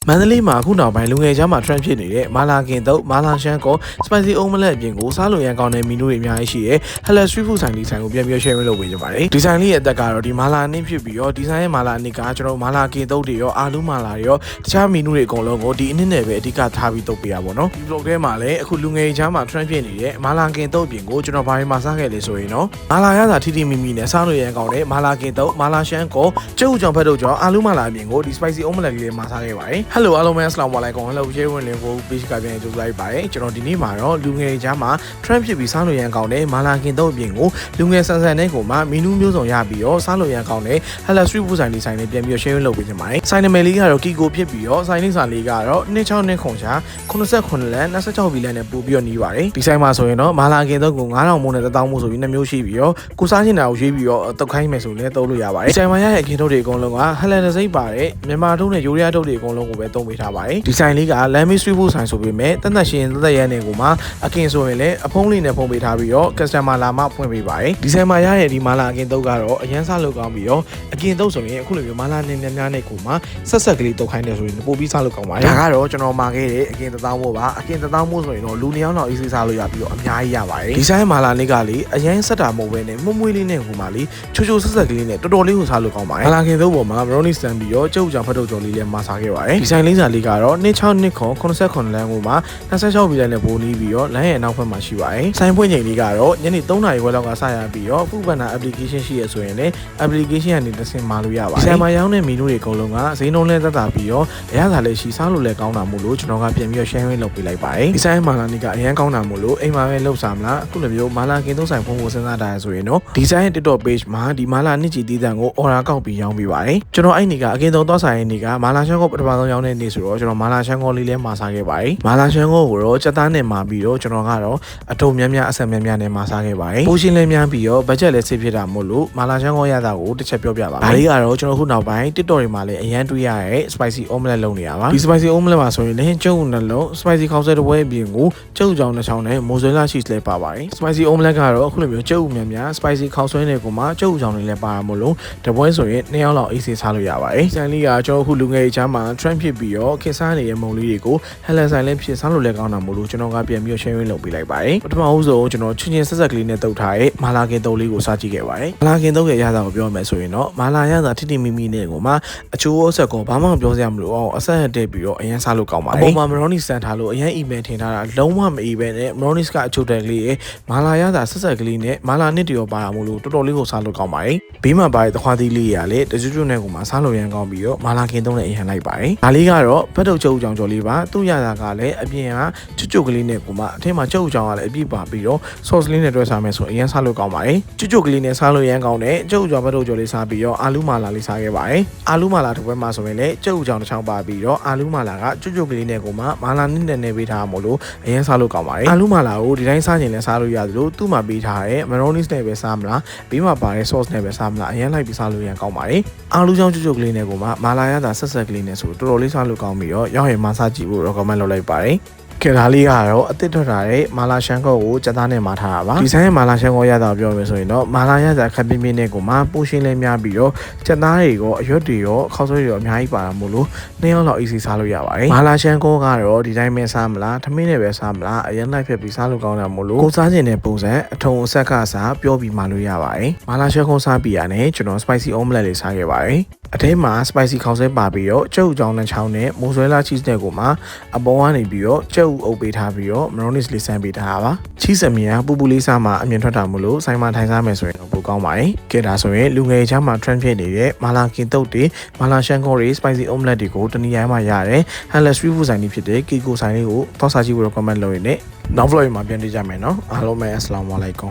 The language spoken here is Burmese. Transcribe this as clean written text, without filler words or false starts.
မန္တလေးမှာခုနောက်ပိုင်းလူငယ်ကြားမှာ trend ဖြစ်နေတဲ့မာလာကင်တော့မာလာရှမ်းကော spicy omelette အပြင်ကိုစားလို့ရန်ကောင်းတဲ့မီနူတွေအများကြီးရှိရဲ Hello Street Food ဆိုင်ဒီဆိုင်ကိုပြန်ပြီး share လုပ်ပေးကြပါတယ်ဒီဆိုင်လေးရဲ့အသက်ကတော့ဒီမာလာအနည်းဖြစ်ပြီးတော့ဒီဆိုင်ရဲ့မာလာအနည်းကကျွန်တော်မာလာကင်တော့တွေရောအာလူမာလာတွေရောတခြားမီနူတွေအကုန်လုံးကိုဒီအနည်းနဲ့ပဲအဓိကထားပြီးလုပ်ပေးရပါတော့ဒီ vlog ထဲမှာလည်းအခုလူငယ်ကြားမှာ trend ဖြစ်နေတဲ့မာလာကင်တော့အပြင်ကိုကျွန်တော်ဘာတွေမှာစားခဲ့လဲဆိုရင်တော့မာလာရတာထိထိမိမိနဲ့စားလို့ရန်ကောင်းတဲ့မာလာကင်တော့မာလာရှမ်းကောကျုပ်ကြောင်ဖက်တို့ကြောင့်အာလူမာလာအပြင်ကိုဒီ spicy omelette လေးမှာစားခဲ့ပါတယ် Hello အားလုံးပဲ Assalamu alaikum Hello ရေဝင်လင်းကို page ကပြန်ကြိုးစားလိုက်ပါတယ်ကျွန်တော်ဒီနေ့မှာတော့လူငယ်ကြားမှာ trend ဖြစ်ပြီးစားလို့ရန်ကောင်းတဲ့မာလာကင်တော့အပြင်ကိုလူငယ်ဆန်ဆန်နဲ့ကိုမှမီနူးမျိုးစုံရပြီးတော့စားလို့ရန်ကောင်းတဲ့ Hello Street Food ဆိုင်လေးဆိုင်လေးပြန်ပြီး share လုပ်ပေးချင်ပါတယ်ဆိုင်နာမည်လေးကတော့ Kiko ဖြစ်ပြီးတော့ဆိုင်လေးစာလေးကတော့26ခုချာ89လမ်း26ဘီလမ်းနဲ့ပို့ပြီးတော့နီးပါတယ်ဒီဆိုင်မှာဆိုရင်တော့မာလာကင်တော့ကို9000မိုးနဲ့1000မိုးဆိုပြီး2မျိုးရှိပြီးတော့ကိုစားချင်တာကိုရွေးပြီးတော့တုတ်ခိုင်းမယ်ဆိုလည်းသုံးလို့ရပါတယ်ဒီဆိုင်မှာရတဲ့ကင်တော့တွေအကုန်လုံးက Hello တစ်စိမ့်ပါတယ်မြန်မာထုံးနဲ့ယူရီးယားထုပ်တွေအကုန်လုံးကိုပဲသုံးပေးထားပါတယ်ဒီဆိုင်လေးကလမ်းမီ Street Food ဆိုင်ဆိုပေမဲ့တသက်ရှင်သက်ရတဲ့ကိုမှအကင်ဆိုရင်လည်းအဖုံးလေးနဲ့ဖုံးပေးထားပြီးတော့ customer လာမှဖွင့်ပေးပါတယ်ဒီဆိုင်မှာရတဲ့ဒီမာလာအကင်တုပ်ကတော့အရန်စားလို့ကောင်းပြီးတော့အကင်တုပ်ဆိုရင်အခုလိုမျိုးမာလာနဲ့များနဲ့ကိုမှဆက်ဆက်ကလေးတုပ်ခိုင်းတယ်ဆိုရင်ပို့ပြီးစားလို့ကောင်းပါတယ်ဒါကတော့ကျွန်တော်မှာခဲ့တဲ့အကင်1000မို့ပါအကင်1000မို့ဆိုရင်တော့လူ2ယောက်လောက်အေးဆေးစားလို့ရပြီးတော့အများကြီးရပါတယ်ဒီဆိုင်မာလာလေးကလေအရန်ဆက်တာမဟုတ်ဘဲနဲ့မှုမွေးလေးနဲ့ဟိုမှာလေချိုချိုဆက်ဆက်ကလေးနဲ့တော်တော်လေးကိုစားလို့ကောင်းပါတယ်မာလာကင်တုပ်ပေါ်မှာ brownie စတန်ပြီးတော့ကျုပ်ကြောင်ဖတ်တုပ်ကြော်လေးလည်းမှာစားခဲ့ပါတယ်ဒီဆိုင်လေးစာလေးကတော့2689လမ်းကိုမှ26ဘီလမ်းနဲ့ပိုးနီးပြီးတော့လမ်းရဲ့အနောက်ဘက်မှာရှိပါတယ်ဆိုင်ဖွင့်ချိန်လေးကတော့ညနေ3နာရီခွဲလောက်ကစရပြီးတော့ဖူဘန်နာ application ရှိရဆိုရင်လည်း application ကနေတစ်ဆင့်မှာလို့ရပါတယ်ဆိုင်မှာရောင်းတဲ့မီနူတွေအကုန်လုံးကဈေးနှုန်းလဲသက်သာပြီးတော့အရသာလည်းရှိစားလို့လည်းကောင်းတာမို့လို့ကျွန်တော်ကပြန်ပြီး share လုပ်ပေးလိုက်ပါတယ်ဒီဆိုင်မာလာနီကအရန်ကောင်းတာမို့လို့အိမ်မှာပဲလုပ်စားမလားအခုလိုမျိုးမာလာကင်သုံးဆိုင်ဖုန်းကိုစဉ်းစားတာဆိုရင်တော့ဒီဆိုင်ရဲ့ TikTok page မှာဒီမာလာနှစ်ချီတီးတန်ကို order ကောက်ပြီးရောင်းပေးပါတယ်ကျွန်တော်အဲ့နေကအကင်သုံးသွားဆိုင်ရဲ့နေကမာလာရှမ်းကိုပထမဆုံးရောင်းတဲ့နေ့ဆိုတော့ကျွန်တော်မာလာရှမ်းကိုလေးလဲမှာစားခဲ့ပါတယ်မာလာရှမ်းကိုတော့စက်သားနဲ့မှာပြီးတော့ကျွန်တော်ကတော့အထုံများများအဆက်များများနဲ့မှာစားခဲ့ပါတယ်ပိုးရှင်းလဲများပြီးတော့ budget လည်းစစ်ဖြစ်တာမို့လို့မာလာရှမ်းကိုရတာကိုတစ်ချက်ပြောပြပါမယ်ဒါလေးကတော့ကျွန်တော်ခုနောက်ပိုင်း TikTok တွေမှာလည်းအရန်တွေ့ရတဲ့ spicy omelette လုပ်နေရပါဒီ spicy omelette မှာဆိုရင်လည်းကျုပ်နှလုံး spicy ခေါက်ဆွဲတစ်ပွဲအပြင်ကိုကျုပ်ကြောင်တစ်ချောင်းနဲ့မိုဇွဲလာရှိစ်လည်းပါပါတယ် spicy omelette ကတော့အခုလိုမျိုးကျုပ်များများ spicy ခေါက်ဆွဲနေကိုမှကျုပ်ကြောင်တွေလည်းပါတာမို့လို့တစ်ပွဲဆိုရင်2ယောက်လောက်အေးဆေးစားလို့ရပါတယ်ဆိုင်လေးကကျွန်တော်အခုလူငယ်အချမ်းမှာ trend ဖြစ်ပြီးတော့ခေတ်စားနေတဲ့မုံလေးတွေကို Hello ဆိုင်လည်းဖြစ်စားလို့လည်းကောင်းတာမို့လို့ကျွန်တော်ကပြန်ပြီး share လုပ်ပေးလိုက်ပါတယ်ပထမဦးဆုံးကျွန်တော်ချင်းဆက်ဆက်ကလေးနဲ့တုတ်ထားတဲ့မာလာကင်တုပ်လေးကိုစားကြည့်ခဲ့ပါတယ်မာလာကင်တုပ်ရဲ့ရတာကိုပြောမယ်ဆိုရင်တော့မာလာရတာထိထိမိမိနဲ့ကိုမှအချိုးအဆက်ကိုဘာမှမပြောစရာမလိုအောင်အဆက်ဟတက်ပြီးတော့အရင်စားလို့ကောင်းပါတယ်အပေါ်မှာ brownie စတန်ထားလို့အရင် email ထင်ထားတာလုံးဝမအေးပဲနဲ့ brownie ကအချိုးတက်ကလေးရဲ့မာလာရတာဆက်ဆက်ကလေးနဲ့မာလာနှစ်တရောပါတာမို့လို့တော်တော်လေးကိုစားလို့ကောင်းပါတယ်ဘေးမှာပါတဲ့သခွားသီးလေးရလည်းတကျွတ်ကျွတ်နဲ့ကိုမှစားလို့ရန်ကောင်းပြီးတော့မာလာကင်တုပ်နဲ့အရင်လိုက်ပါတယ်ဒါလေးကတော့ဖက်တုပ်ချုပ်ကြောင်ကြော်လေးပါသူ့ရတာကလည်းအပြင်ကကျွတ်ကလေးနဲ့ကိုမှအထက်မှာကျုပ်ကြောင်ကလည်းအပြည့်ပါပြီးတော့ sauce လေးနဲ့တွဲစားမယ်ဆိုအရင်စားလို့ကောင်းပါတယ်ကျွတ်ကလေးနဲ့စားလို့ရန်ကောင်းတဲ့ကျုပ်ကြောင်ဘတ်တို့ကြော်လေးစားပြီးတော့အာလူမာလာလေးစားခဲ့ပါတယ်အာလူမာလာတစ်ပွဲမှာဆိုရင်လည်းကျုပ်ကြောင်တစ်ချောင်းပါပြီးတော့အာလူမာလာကကျွတ်ကလေးနဲ့ကိုမှမာလာနစ်နဲ့ပေးထားမို့လို့အရင်စားလို့ကောင်းပါတယ်အာလူမာလာကိုဒီတိုင်းစားရင်လည်းစားလို့ရသလိုသူ့မှာပေးထားတဲ့ mayonnaise နဲ့ပဲစားမလားဘေးမှာပါတဲ့ sauce နဲ့ပဲစားမလားအရင်လိုက်ပြီးစားလို့ရန်ကောင်းပါတယ်အာလူကြောင်ကျွတ်ကလေးနဲ့ကိုမှမာလာရတာဆက်ဆက်ကလေးနဲ့ဆိုတော်တော်လေးစားလို့ကောင်းပြီးတော့ရောက်ရင်မစားကြည့်ဖို့ recommend လုပ်လိုက်ပါတယ်ကဲဒါလေးကတော့အစ်စ်ထွက်ထားတဲ့မာလာရှမ်းကောကိုစက်သားနဲ့မှာထားတာပါဒီဆိုင်ရဲ့မာလာရှမ်းကောရတာပြောမယ်ဆိုရင်တော့မာလာရတာခပ်ပြင်းပြင်းနဲ့ကိုမှပိုးရှင်းလဲများပြီးတော့စက်သားတွေရောအရွက်တွေရောခေါက်ဆွဲတွေရောအများကြီးပါတာမို့လို့2ယောက်လောက်အေးစီစားလို့ရပါတယ်မာလာရှမ်းကောကတော့ဒီတိုင်းပဲစားမလားထမင်းနဲ့ပဲစားမလားအရင်လိုက်ဖြတ်ပြီးစားလို့ကောင်းတာမို့လို့ကိုစားခြင်းတဲ့ပုံစံအထုံအဆက်ကစားပြောပြီးမှလို့ရပါတယ်မာလာရှမ်းကောစားပြီးရတယ်ကျွန်တော် spicy omelette လေးစားခဲ့ပါတယ်အထဲမှာ spicy ခေါက်ဆွဲပါပြီးတော့ကျုပ်ကြောင်နဲ့ချောင်းနဲ့မိုဇွဲလာ cheese နဲ့ကိုမှအပေါ်ကနေပြီးတော့ကျုပ်အုပ်ပေးထားပြီးတော့ mayonnaise လေးဆန်းပေးထားတာပါ cheese အမြင်ကပူပူလေးစားမှအမြင်ထွက်တာမို့လို့ဆိုင်မှာထိုင်စားမယ်ဆိုရင်တော့ပိုကောင်းပါတယ်ကဲဒါဆိုရင်လူငယ်ချမ်းမှာ trend ဖြစ်နေတဲ့မာလာကင်တုပ်တွေမာလာရှမ်းကောတွေ spicy omelette တွေကိုတနည်းအားမှရတယ် Hello Street Food ဆိုင်ကြီးဖြစ်တဲ့ Kiko ဆိုင်လေးကိုတောက်စားကြည့်ဖို့ comment လုပ်ရင်းနဲ့နောက် vlog မှာပြန်တွေ့ကြမယ်နော်အားလုံးပဲ Assalamu alaikum